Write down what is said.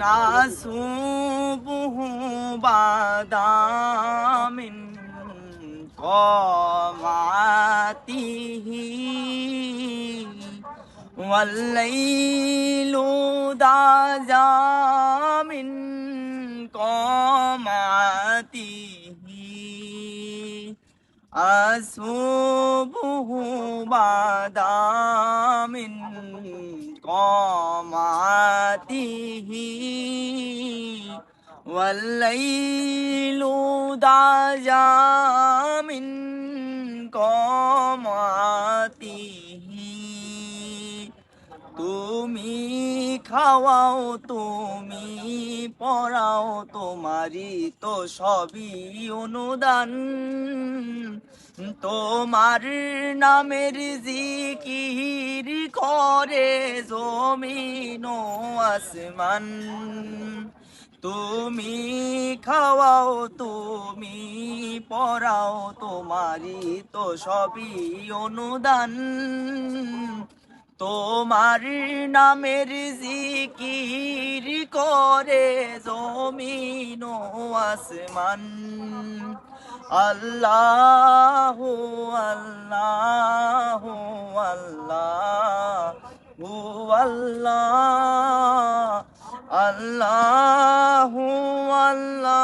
নাসুবুহু বাদামিন কমাতিহি ওয়াল্লাইলু দাজামিন কমাতিহি আসুবুহু বাদামিন কমাতিহি ওয়াল্লাইলু দাজামিন কমাতিহি তুমি খাওয়াও তুমি পড়াও তোমারই তো সবই অনুদান তোমার নামের জিকির করে জমিন ও আসমান তুমি খাওয়াও তুমি পড়াও তোমারই তো সবই অনুদান তোমার নামের জিকির করে জমিন ও আসমান আল্লাহু আল্লাহু আল্লাহু আল্লাহ আল্লাহু আল্লাহ।